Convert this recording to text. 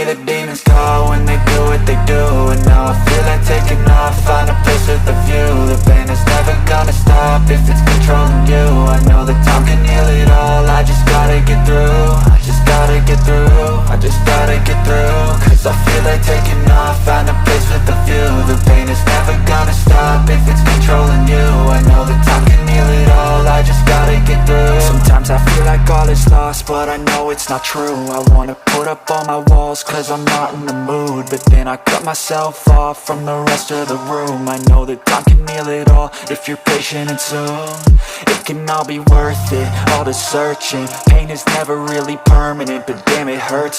the demons call when they do what they do. And now I feel like taking off, find a place with a view. The pain is never gonna stop if it's controlling you. I know that time can heal it all, I just gotta get through. I just gotta get through, I just gotta get through. Cause I feel like taking off, find a place with a view. The pain is never gonna stop if it's controlling you. I know that time can heal it all, I just gotta get through. Sometimes I feel like all is lost, but I know it's not true. I wanna put up all my walls cause I'm not in the mood, but then I cut myself off from the rest of the room. I know that time can heal it all if you're patient and soon. It can all be worth it, all the searching. Pain is never really permanent, but damn it hurts